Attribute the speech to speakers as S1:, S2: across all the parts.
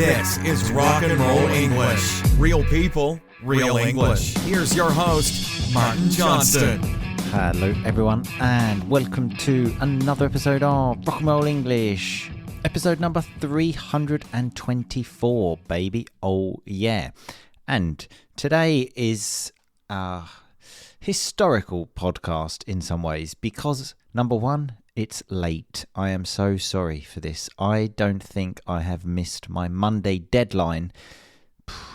S1: This is RnR English. Real people, real English. Here's your host, Martin Johnston.
S2: Hello everyone and welcome to another episode of RnR English. Episode number 324, baby. Oh yeah. And today is a historical podcast in some ways because, number one, it's late. I am so sorry for this. I don't think I have missed my Monday deadline.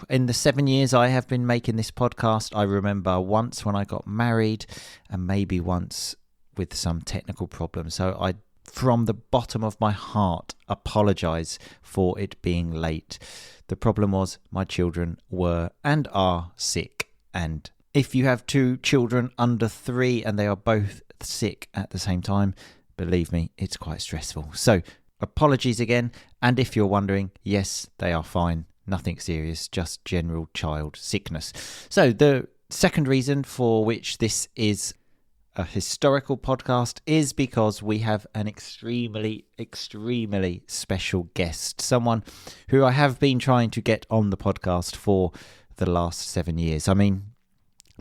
S2: In the 7 years I have been making this podcast, I remember once when I got married and maybe once with some technical problems. So I, from the bottom of my heart, apologise for it being late. The problem was my children were and are sick. And if you have two children under 3 and they are both sick at the same time, believe me, it's quite stressful. So apologies again. And if you're wondering, yes, they are fine. Nothing serious, just general child sickness. So the second reason for which this is a historical podcast is because we have an extremely special guest. Someone who I have been trying to get on the podcast for the last 7 years. I mean,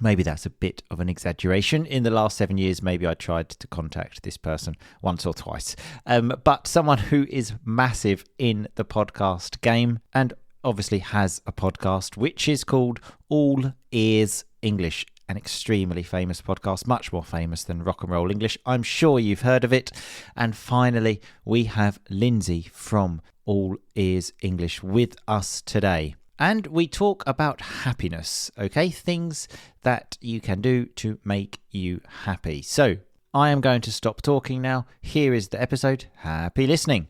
S2: maybe that's a bit of an exaggeration. In the last 7 years, maybe I tried to contact this person once or twice. But someone who is massive in the podcast game and obviously has a podcast which is called RnR English, an extremely famous podcast, much more famous than RnR English. I'm sure you've heard of it. And finally, we have Lindsay from RnR English with us today. And we talk about happiness, okay? Things that you can do to make you happy. So I am going to stop talking now. Here is the episode. Happy listening.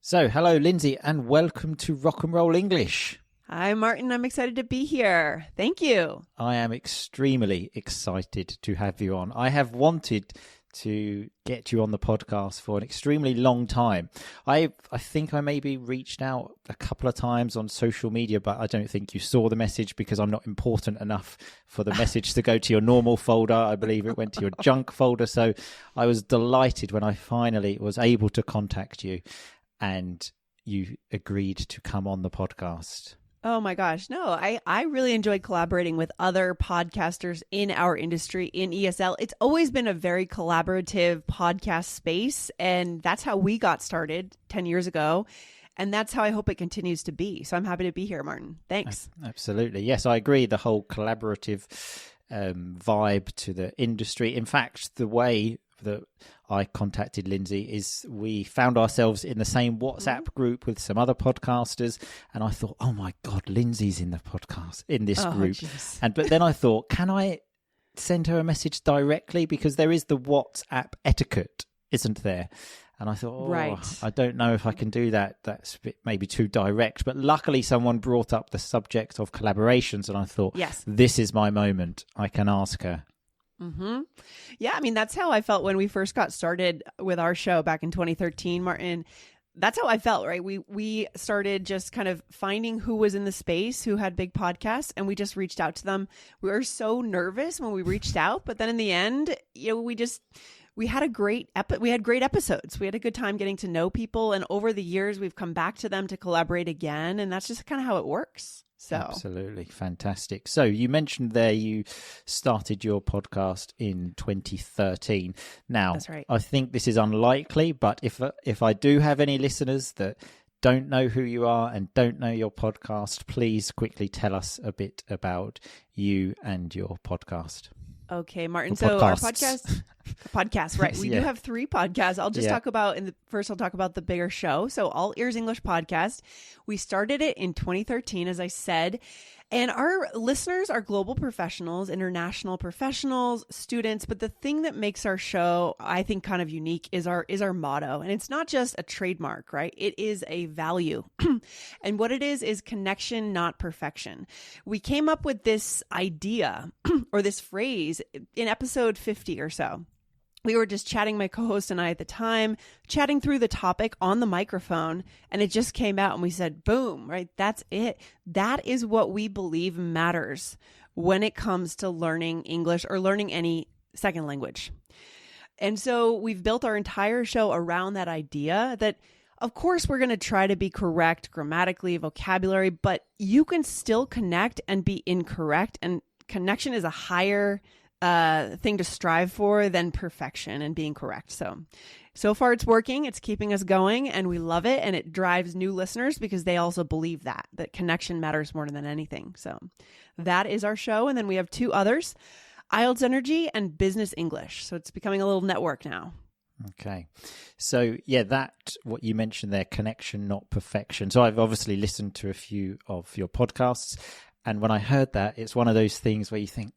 S2: So hello, Lindsay, and welcome to RnR English.
S3: Hi, Martin. I'm excited to be here. Thank you.
S2: I am extremely excited to have you on. I have wanted to get you on the podcast for an extremely long time. I think I maybe reached out a couple of times on social media, but I don't think you saw the message because I'm not important enough for the message to go to your normal folder. I believe it went to your junk folder. So I was delighted when I finally was able to contact you and you agreed to come on the podcast.
S3: Oh my gosh. No, I really enjoyed collaborating with other podcasters in our industry in ESL. It's always been a very collaborative podcast space, and that's how we got started 10 years ago. And that's how I hope it continues to be. So I'm happy to be here, Martin. Thanks.
S2: Absolutely. Yes, I agree. The whole collaborative vibe to the industry. In fact, the way that I contacted Lindsay is we found ourselves in the same WhatsApp group with some other podcasters, and I thought, oh my God, Lindsay's in the podcast in this group. Geez. But then I thought, can I send her a message directly, because there is the WhatsApp etiquette, isn't there? And I thought,
S3: right.
S2: I don't know if I can do that. That's a bit maybe too direct. But luckily, someone brought up the subject of collaborations, and I thought,
S3: yes,
S2: this is my moment. I can ask her.
S3: Mm-hmm. Yeah, I mean, that's how I felt when we first got started with our show back in 2013, Martin. That's how I felt, right? We started just kind of finding who was in the space, who had big podcasts, and we just reached out to them. We were so nervous when we reached out, but then in the end, we had great episodes. We had a good time getting to know people, and over the years, we've come back to them to collaborate again, and that's just kind of how it works. So.
S2: Absolutely. Fantastic. So you mentioned there you started your podcast in 2013. Now,
S3: that's right.
S2: I think this is unlikely, but if I do have any listeners that don't know who you are and don't know your podcast, please quickly tell us a bit about you and your podcast.
S3: Okay, Martin. So our podcast, right? We do have 3 podcasts. I'll just talk about I'll talk about the bigger show. So RnR English podcast. We started it in 2013, as I said. And our listeners are global professionals, international professionals, students. But the thing that makes our show, I think, kind of unique is our motto. And it's not just a trademark, right? It is a value. And what it is connection, not perfection. We came up with this idea or this phrase in episode 50 or so. We were just chatting, my co-host and I at the time, chatting through the topic on the microphone, and it just came out and we said, boom, right? That's it. That is what we believe matters when it comes to learning English or learning any second language. And so we've built our entire show around that idea that of course, we're going to try to be correct grammatically, vocabulary, but you can still connect and be incorrect. And connection is a higher thing to strive for than perfection and being correct. So far it's working. It's keeping us going and we love it. And it drives new listeners because they also believe that connection matters more than anything. So that is our show. And then we have two others, IELTS Energy and Business English. So it's becoming a little network now.
S2: Okay. So that what you mentioned there, connection, not perfection. So I've obviously listened to a few of your podcasts. And when I heard that, it's one of those things where you think,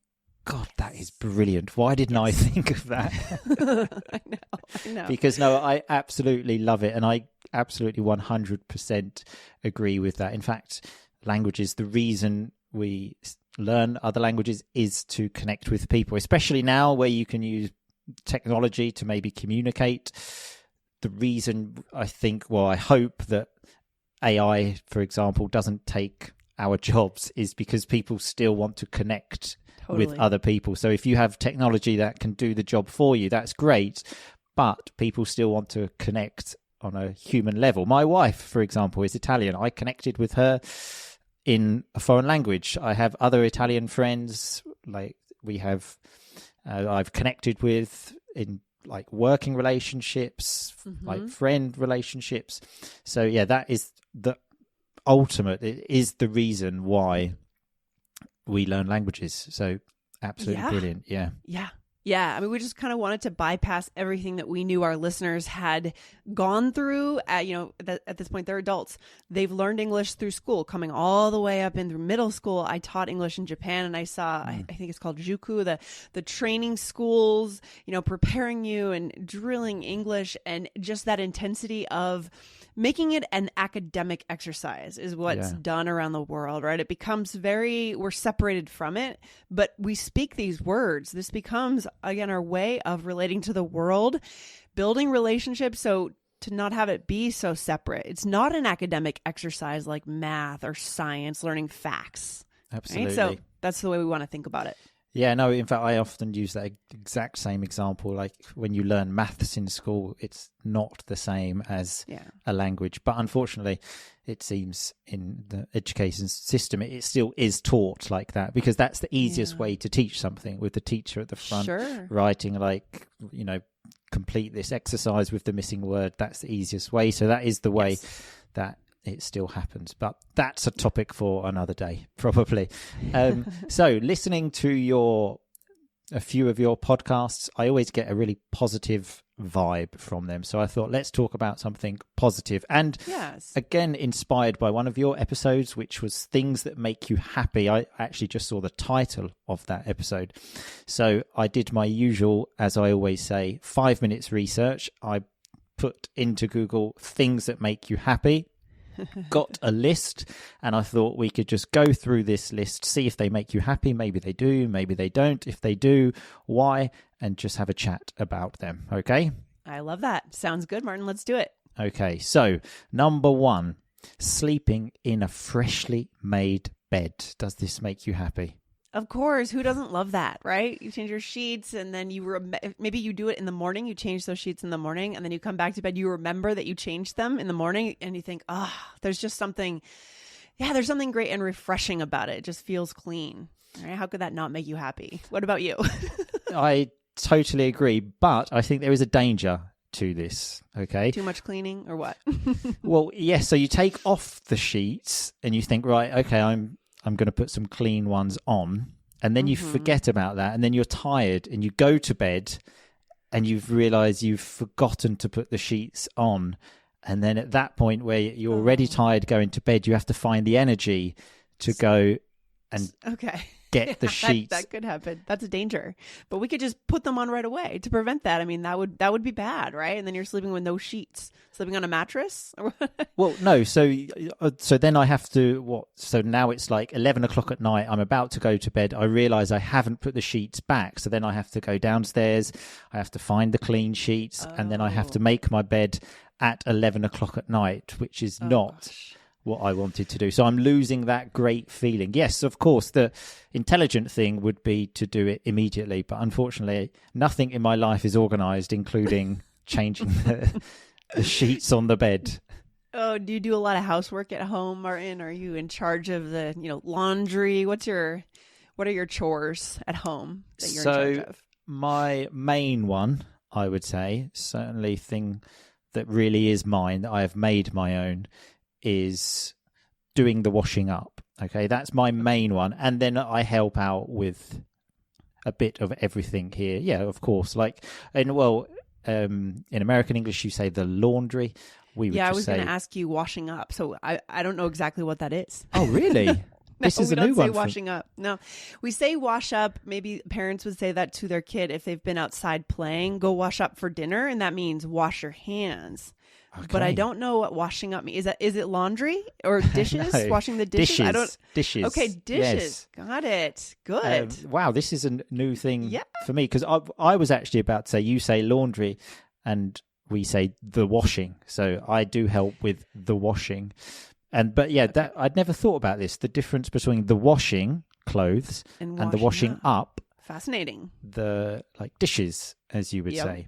S2: God, that is brilliant. Why didn't I think of that?
S3: I know.
S2: Because I absolutely love it. And I absolutely 100% agree with that. In fact, languages, the reason we learn other languages is to connect with people, especially now where you can use technology to maybe communicate. The reason I hope that AI, for example, doesn't take our jobs is because people still want to connect with other people. So if you have technology that can do the job for you, that's great, but people still want to connect on a human level. My wife, for example, is Italian. I connected with her in a foreign language. I have other Italian friends I've connected with in like working relationships, like friend relationships. So that is the ultimate. It is the reason why we learn languages. So absolutely brilliant. Yeah.
S3: I mean, we just kind of wanted to bypass everything that we knew our listeners had gone through. At this point, they're adults. They've learned English through school, coming all the way up in through middle school. I taught English in Japan, and I saw, I think it's called Juku, the training schools, preparing you and drilling English, and just that intensity of making it an academic exercise is what's done around the world, right? It becomes we're separated from it, but we speak these words. This becomes, again, our way of relating to the world, building relationships. So to not have it be so separate. It's not an academic exercise like math or science, learning facts.
S2: Absolutely.
S3: Right? So that's the way we want to think about it.
S2: Yeah, no, in fact, I often use that exact same example. Like when you learn maths in school, it's not the same as a language. But unfortunately, it seems in the education system, it still is taught like that because that's the easiest way to teach something, with the teacher at the front writing complete this exercise with the missing word. That's the easiest way. So that is the way that it still happens, but that's a topic for another day, probably. So listening to a few of your podcasts, I always get a really positive vibe from them. So I thought, let's talk about something positive. And again, inspired by one of your episodes, which was Things That Make You Happy. I actually just saw the title of that episode. So I did my usual, as I always say, 5 minutes research. I put into Google things that make you happy. Got a list, and I thought we could just go through this list, see if they make you happy. Maybe they do, maybe they don't. If they do, why? And just have a chat about them. Okay?
S3: I love that. Sounds good, Martin. Let's do it.
S2: Okay, so number 1, sleeping in a freshly made bed. Does this make you happy?
S3: Of course. Who doesn't love that, right? You change your sheets, and then maybe you do it in the morning. You change those sheets in the morning, and then you come back to bed. You remember that you changed them in the morning, and you think, there's just something, there's something great and refreshing about it. It just feels clean. Right? How could that not make you happy? What about you?
S2: I totally agree, but I think there is a danger to this. Okay.
S3: Too much cleaning or what?
S2: Well, yes. So you take off the sheets, and you think, right, okay, I'm going to put some clean ones on, and then you forget about that, and then you're tired and you go to bed and you've realized you've forgotten to put the sheets on, and then at that point where you're already tired going to bed, you have to find the energy to go and get the sheets.
S3: That could happen. That's a danger. But we could just put them on right away to prevent that. I mean, that would be bad, right? And then you're sleeping with no sheets, sleeping on a mattress.
S2: Well, no. So then I have to So now it's like 11 o'clock at night. I'm about to go to bed. I realize I haven't put the sheets back. So then I have to go downstairs. I have to find the clean sheets, and then I have to make my bed at 11 o'clock at night, which is not what I wanted to do. So I'm losing that great feeling. Yes, of course, the intelligent thing would be to do it immediately, but unfortunately, nothing in my life is organized, including changing the sheets on the bed.
S3: Oh, do you do a lot of housework at home, Martin? Are you in charge of the, laundry? What are your chores at home that you're in charge of?
S2: My main one, I would say, certainly thing that really is mine, that I have made my own, is doing the washing up. Okay, that's my main one. And then I help out with a bit of everything here. Yeah, of course. Like, in American English, you say the laundry.
S3: I was going to ask you washing up. So I don't know exactly what that is.
S2: Oh, really? This is a new one.
S3: We don't say washing up. No, we say wash up. Maybe parents would say that to their kid if they've been outside playing, go wash up for dinner. And that means wash your hands. Okay. But I don't know what washing up means. Is it laundry or dishes?
S2: No.
S3: Washing the dishes?
S2: Dishes.
S3: Okay, dishes. Yes. Got it. Good.
S2: Wow, this is a new thing for me, because I was actually about to say, you say laundry and we say the washing. So I do help with the washing. But that I'd never thought about this. The difference between the washing clothes and the washing up.
S3: Fascinating.
S2: The dishes, as you would say.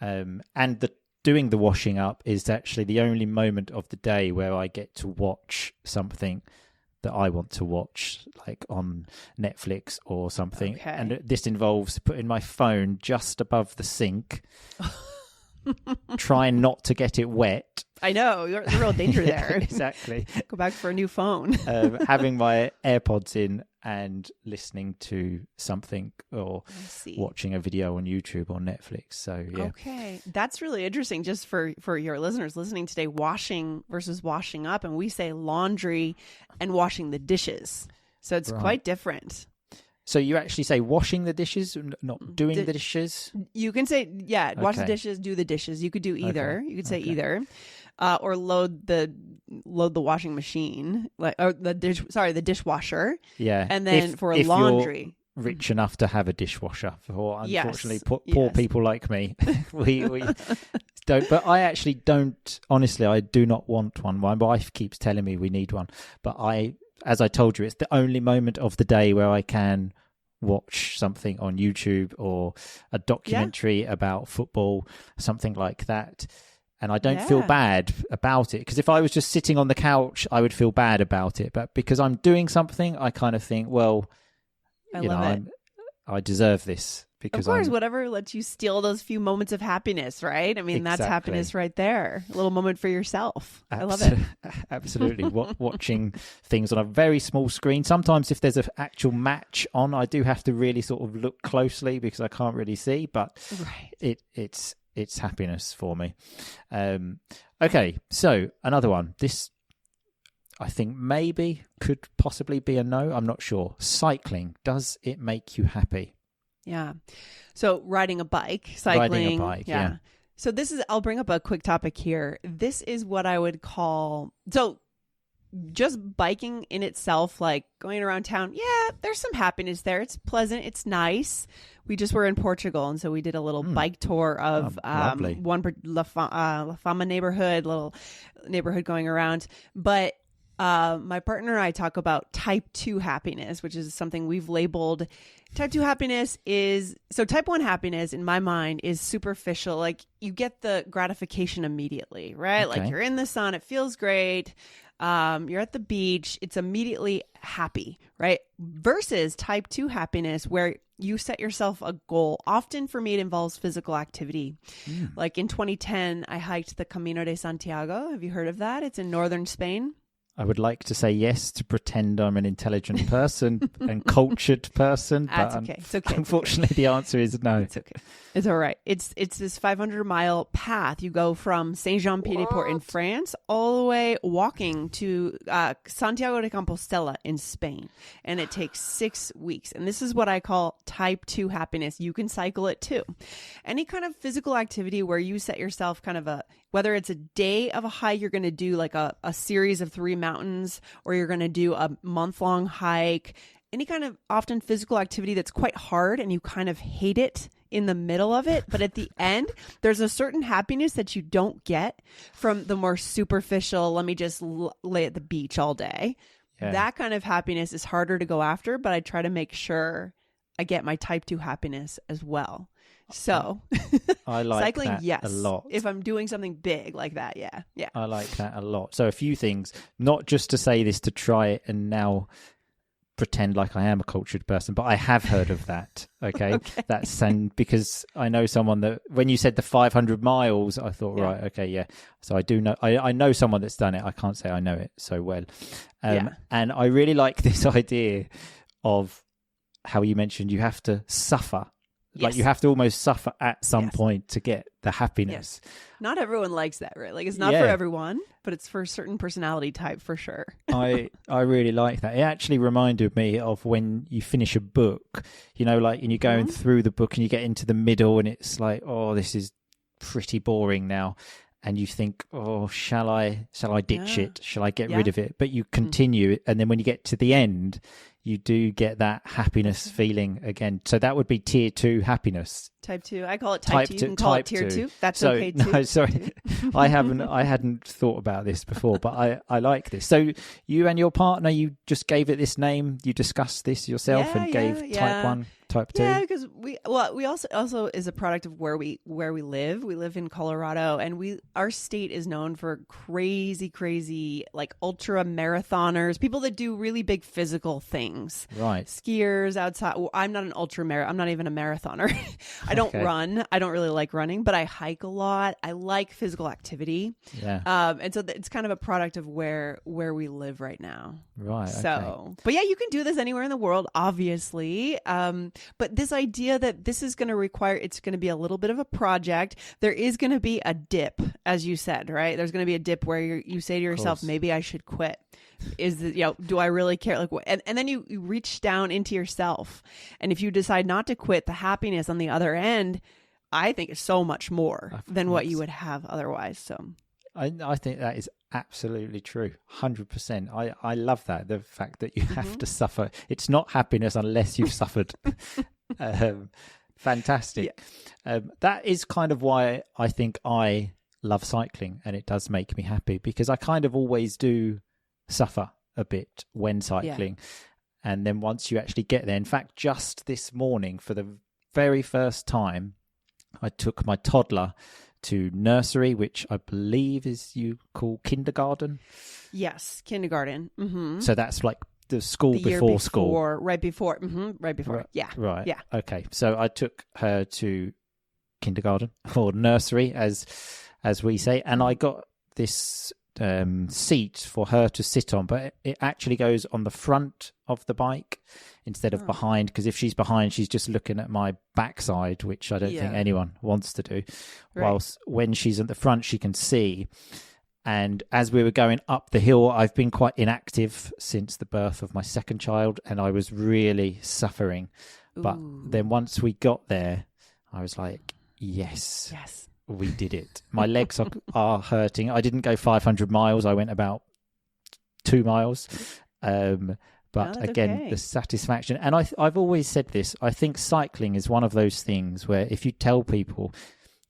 S2: And the doing the washing up is actually the only moment of the day where I get to watch something that I want to watch, like on Netflix or something. Okay. And this involves putting my phone just above the sink, trying not to get it wet.
S3: I know, there's a real danger there.
S2: Exactly.
S3: Go back for a new phone.
S2: Having my AirPods in and listening to something or watching a video on YouTube or Netflix. So, yeah.
S3: Okay. That's really interesting just for your listeners listening today, washing versus washing up. And we say laundry and washing the dishes. So it's quite different.
S2: So you actually say washing the dishes, not doing the dishes?
S3: You can say, wash the dishes, do the dishes. You could do either. Okay. You could say either. Or load the washing machine, the dishwasher. Yeah. And then for laundry.
S2: You're rich enough to have a dishwasher. Unfortunately, poor people like me, we don't. But I actually don't. Honestly, I do not want one. My wife keeps telling me we need one, but as I told you, it's the only moment of the day where I can watch something on YouTube or a documentary about football, something like that. And I don't feel bad about it, because if I was just sitting on the couch, I would feel bad about it. But because I'm doing something, I kind of think, well, I deserve this. Because
S3: of course, whatever lets you steal those few moments of happiness, right? I mean, That's happiness right there. A little moment for yourself. I love it.
S2: Absolutely. Watching things on a very small screen. Sometimes if there's an actual match on, I do have to really sort of look closely because I can't really see. But it's happiness for me. Okay, so another one. This, I think, maybe could possibly be a no. I'm not sure. Cycling. Does it make you happy?
S3: Yeah. So riding a bike, cycling.
S2: Riding a bike, yeah.
S3: So I'll bring up a quick topic here. This is what I would call, so just biking in itself, like going around town. Yeah, there's some happiness there. It's pleasant. It's nice. We just were in Portugal, and so we did a little bike tour of La Fama neighborhood, little neighborhood going around. But my partner and I talk about type 2 happiness, which is something we've labeled. Type 2 happiness type 1 happiness in my mind is superficial. Like you get the gratification immediately, right? Okay. Like you're in the sun, it feels great. You're at the beach, it's immediately happy, right? Versus type 2 happiness, where you set yourself a goal. Often for me, it involves physical activity. Like in 2010, I hiked the Camino de Santiago. Have you heard of that? It's in northern Spain.
S2: I would like to say yes to pretend I'm an intelligent person and cultured person, but
S3: It's okay.
S2: Unfortunately, the answer is no.
S3: It's okay. It's all right. It's this 500-mile path. You go from Saint-Jean-Pied-de-Port in France all the way walking to Santiago de Compostela in Spain, and it takes 6 weeks. And this is what I call type 2 happiness. You can cycle it too. Any kind of physical activity where you set yourself kind of whether it's a day of a hike, you're going to do like a series of 3 mountains, or you're going to do a month-long hike, any kind of often physical activity that's quite hard and you kind of hate it in the middle of it. But at the end, there's a certain happiness that you don't get from the more superficial, let me just lay at the beach all day. Yeah. That kind of happiness is harder to go after, but I try to make sure I get my type 2 happiness as well. So
S2: I like
S3: cycling,
S2: that
S3: yes,
S2: a lot.
S3: If I'm doing something big like that, yeah.
S2: I like that a lot. So a few things, not just to say this to try it and now pretend like I am a cultured person, but I have heard of that. Okay,
S3: Okay.
S2: That's because I know someone that when you said the 500 miles, I thought, right, okay, yeah. So I do know. I know someone that's done it. I can't say I know it so well, and I really like this idea of how you mentioned you have to suffer. Like you have to almost suffer at some point to get the happiness.
S3: Yes. Not everyone likes that, right? Like it's not for everyone, but it's for a certain personality type for sure.
S2: I really like that. It actually reminded me of when you finish a book, you know, like, and you're going through the book and you get into the middle and it's like, oh, this is pretty boring now. And you think, oh, shall I ditch it? Shall I get rid of it? But you continue. And then when you get to the end, you do get that happiness feeling again. So that would be tier 2 happiness.
S3: Type 2. I call it type 2. You can call it tier 2. That's okay too.
S2: No, sorry. I hadn't thought about this before, but I like this. So you and your partner, you just gave it this name. You discussed this yourself and gave type 1, type 2.
S3: Yeah, because we also is a product of where we live. We live in Colorado, and our state is known for crazy like ultra marathoners, people that do really big physical things.
S2: Right.
S3: Skiers outside. Well, I'm not an I'm not even a marathoner. I don't run. I don't really like running, but I hike a lot. I like physical activity. Yeah. And so it's kind of a product of where we live right now.
S2: Right.
S3: So, but yeah, you can do this anywhere in the world, obviously. But this idea that this is going to it's going to be a little bit of a project. There is going to be a dip, as you said, right? There's going to be a dip where you say to yourself, maybe I should quit. Do I really care? Like, and then you reach down into yourself. And if you decide not to quit, the happiness on the other end, I think is so much more than what you would have otherwise. So
S2: I think that is absolutely true. 100%. I love that. The fact that you have to suffer. It's not happiness unless you've suffered. Fantastic. Yeah. That is kind of why I think I love cycling, and it does make me happy, because I kind of always do suffer a bit when cycling. And then once you actually get there, in fact, just this morning, for the very first time, I took my toddler to nursery, which I believe you call kindergarten.
S3: Yes, kindergarten. Mm-hmm.
S2: So that's like the school before school.
S3: Right before. Mm-hmm, right before. Yeah.
S2: Right.
S3: Yeah.
S2: Okay. So I took her to kindergarten, or nursery, as we say, and I got this seat for her to sit on, but it actually goes on the front of the bike instead of behind, because if she's behind, she's just looking at my backside, which I don't think anyone wants to do. Right. Whilst when she's at the front, she can see. And as we were going up the hill, I've been quite inactive since the birth of my second child, and I was really suffering. But then once we got there, I was like, yes. We did it. My legs are hurting. I didn't go 500 miles. I went about 2 miles. But again, the satisfaction. And I've always said this. I think cycling is one of those things where if you tell people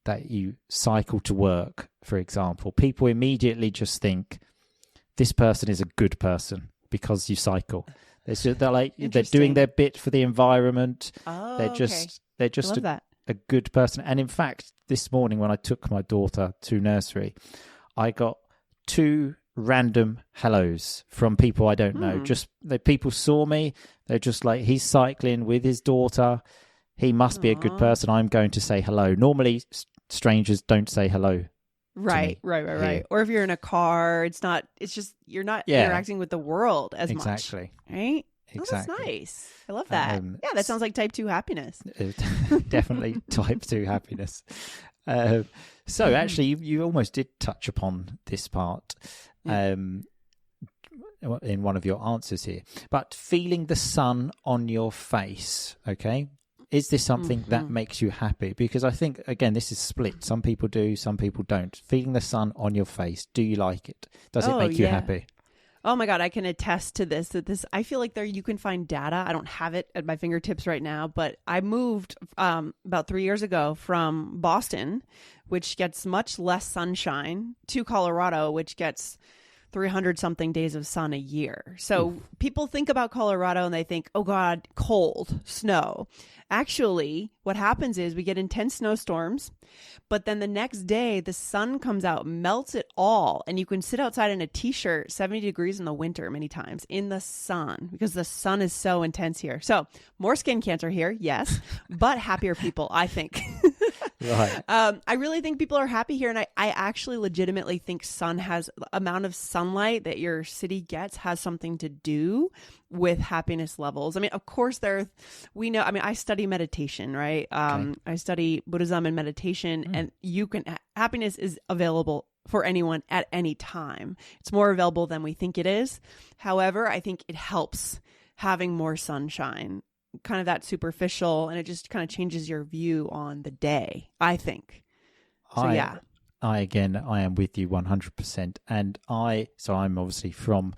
S2: that you cycle to work, for example, people immediately just think this person is a good person because you cycle. They're doing their bit for the environment.
S3: Oh,
S2: they're just a good person. And in fact, this morning when I took my daughter to nursery, I got 2 random hellos from people I don't know. Just people saw me. They're just like, he's cycling with his daughter. He must be a good person. I'm going to say hello. Normally, strangers don't say hello.
S3: Right. Or if you're in a car, it's just, you're not interacting with the world as much.
S2: Exactly.
S3: Right?
S2: Exactly.
S3: Oh, that's nice. I love that. That sounds like type 2 happiness.
S2: Definitely type 2 happiness. So actually, you almost did touch upon this part in one of your answers here. But feeling the sun on your face, okay? Is this something that makes you happy? Because I think, again, this is split. Some people do, some people don't. Feeling the sun on your face, do you like it? Does it make you happy?
S3: Oh my God, I can attest to this, I feel like you can find data. I don't have it at my fingertips right now, but I moved about 3 years ago from Boston, which gets much less sunshine, to Colorado, which gets 300 something days of sun a year. So people think about Colorado and they think, oh God, cold, snow. Actually, what happens is we get intense snowstorms, but then the next day the sun comes out, melts it all, and you can sit outside in a t-shirt, 70 degrees in the winter many times in the sun because the sun is so intense here. So more skin cancer here, yes, but happier people, I think.
S2: Right.
S3: I really think people are happy here, and I actually legitimately think amount of sunlight that your city gets has something to do with happiness levels. I mean, of course, I study meditation, right?
S2: Okay.
S3: I study Buddhism and meditation, and happiness is available for anyone at any time. It's more available than we think it is. However, I think it helps having more sunshine, kind of that superficial, and it just kind of changes your view on the day, I think. So,
S2: I am with you 100%. And I'm obviously from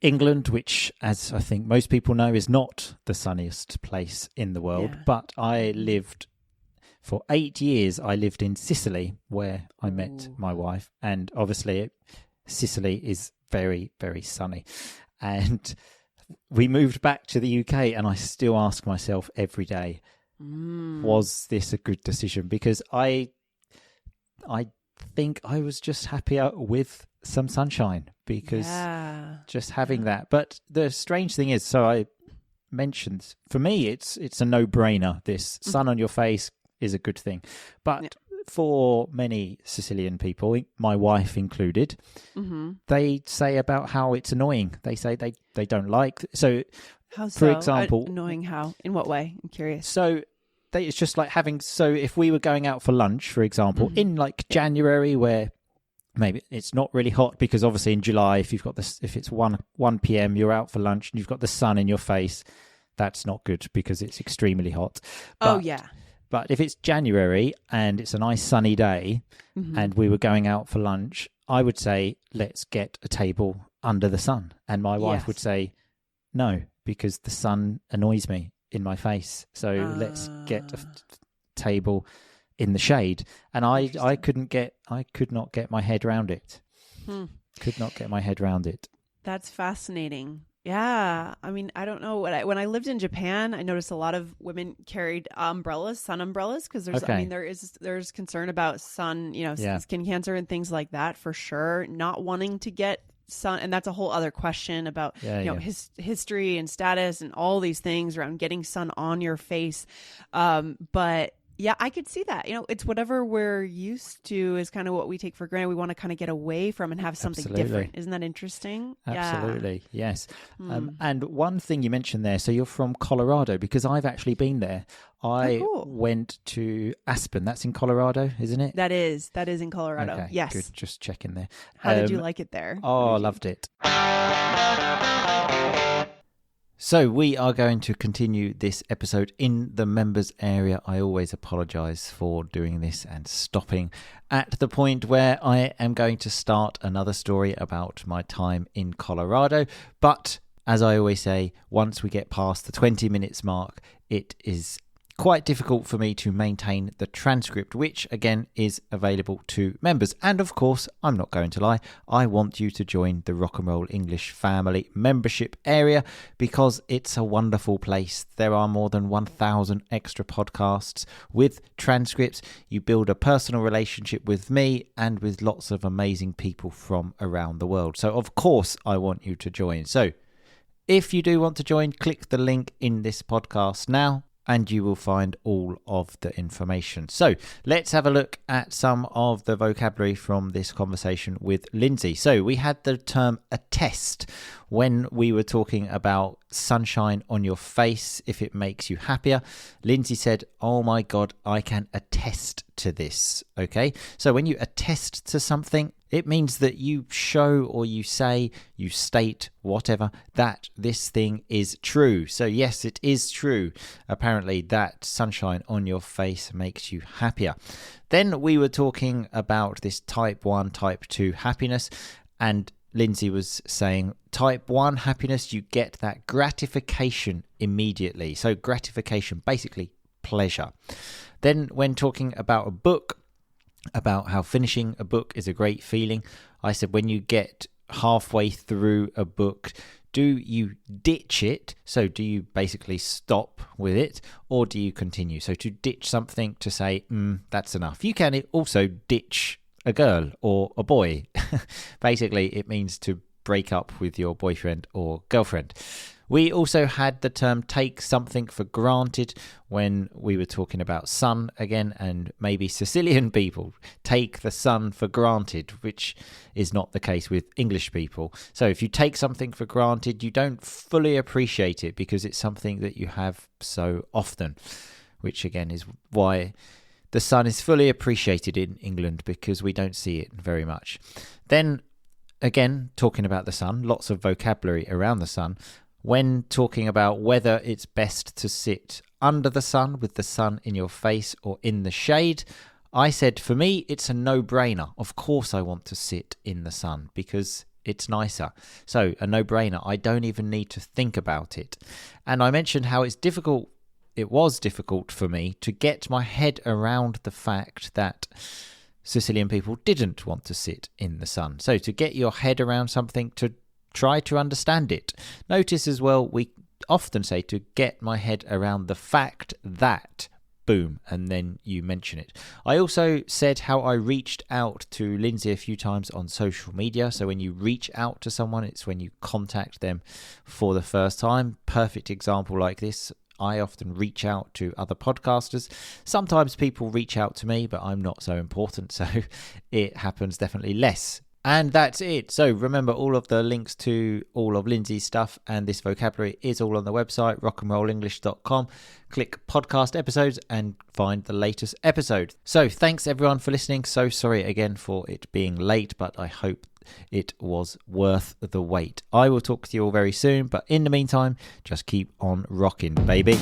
S2: England, which, as I think most people know, is not the sunniest place in the world.
S3: Yeah.
S2: But for 8 years, I lived in Sicily, where I met my wife. And obviously, Sicily is very, very sunny. And we moved back to the UK, and I still ask myself every day, was this a good decision? Because I think I was just happier with some sunshine, because just having that. But the strange thing is, so I mentioned, for me, it's a no-brainer. This sun on your face is a good thing. But for many Sicilian people, my wife included, they say about how it's annoying. They say they don't like. So,
S3: how so?
S2: For example,
S3: annoying how? In what way? I'm curious.
S2: So it's just like having. So if we were going out for lunch, for example, in like January, where maybe it's not really hot, because obviously in July, if it's 1 p.m, you're out for lunch and you've got the sun in your face, that's not good because it's extremely hot. But if it's January and it's a nice sunny day and we were going out for lunch, I would say, let's get a table under the sun. And my wife would say, no, because the sun annoys me in my face. So let's get a table in the shade. And I could not get my head around it. Could not get my head around it.
S3: That's fascinating. Yeah. I mean, I don't know when I lived in Japan, I noticed a lot of women carried sun umbrellas, because there's concern about sun, skin cancer and things like that, for sure. Not wanting to get sun. And that's a whole other question about, history and status and all these things around getting sun on your face. But yeah, I could see that. It's whatever we're used to is kind of what we take for granted. We want to kind of get away from and have something different. Isn't that interesting?
S2: Absolutely. Yeah. Yes. And one thing you mentioned there, so you're from Colorado, because I've actually been there. I went to Aspen. That's in Colorado, isn't it?
S3: That is in Colorado.
S2: Okay,
S3: yes.
S2: Good. Just checking there.
S3: How did you like it there?
S2: Oh, I loved it. So we are going to continue this episode in the members area. I always apologise for doing this and stopping at the point where I am going to start another story about my time in Colorado. But as I always say, once we get past the 20 minutes mark, it is quite difficult for me to maintain the transcript, which again is available to members. And of course, I'm not going to lie, I want you to join the RnR English family membership area, because it's a wonderful place. There are more than 1,000 extra podcasts with transcripts. You build a personal relationship with me and with lots of amazing people from around the world. So of course, I want you to join. So if you do want to join, click the link in this podcast now, and you will find all of the information. So let's have a look at some of the vocabulary from this conversation with Lindsay. So we had the term attest when we were talking about sunshine on your face, if it makes you happier. Lindsay said, oh my God, I can attest to this. Okay, so when you attest to something, it means that you show, or you say, you state, whatever, that this thing is true. So yes, it is true, apparently, that sunshine on your face makes you happier. Then we were talking about this type 1, type 2 happiness, and Lindsay was saying type 1 happiness, you get that gratification immediately. So gratification, basically pleasure. Then when talking about a book, about how finishing a book is a great feeling, I said when you get halfway through a book, do you ditch it? So do you basically stop with it, or do you continue? So to ditch something, to say, that's enough. You can also ditch a girl or a boy. Basically, it means to break up with your boyfriend or girlfriend. We also had the term take something for granted when we were talking about sun again, and maybe Sicilian people take the sun for granted, which is not the case with English people. So if you take something for granted, you don't fully appreciate it because it's something that you have so often, which again is why the sun is fully appreciated in England, because we don't see it very much. Then again, talking about the sun, lots of vocabulary around the sun. When talking about whether it's best to sit under the sun with the sun in your face or in the shade, I said for me it's a no-brainer. Of course I want to sit in the sun because it's nicer. So a no-brainer. I don't even need to think about it. And I mentioned how it was difficult for me to get my head around the fact that Sicilian people didn't want to sit in the sun. So to get your head around something, to try to understand it. Notice as well, we often say to get my head around the fact that, boom, and then you mention it. I also said how I reached out to Lindsay a few times on social media. So when you reach out to someone, it's when you contact them for the first time. Perfect example like this. I often reach out to other podcasters. Sometimes people reach out to me, but I'm not so important, so it happens definitely less. And that's it. So remember, all of the links to all of Lindsay's stuff and this vocabulary is all on the website, rocknrolenglish.com. Click podcast episodes and find the latest episode. So thanks everyone for listening. So sorry again for it being late, but I hope it was worth the wait. I will talk to you all very soon, but in the meantime, just keep on rocking, baby.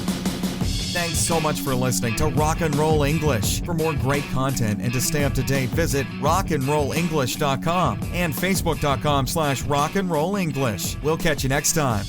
S1: Thanks so much for listening to RnR English. For more great content and to stay up to date, visit rocknrolenglish.com and facebook.com/rocknrolenglish. We'll catch you next time.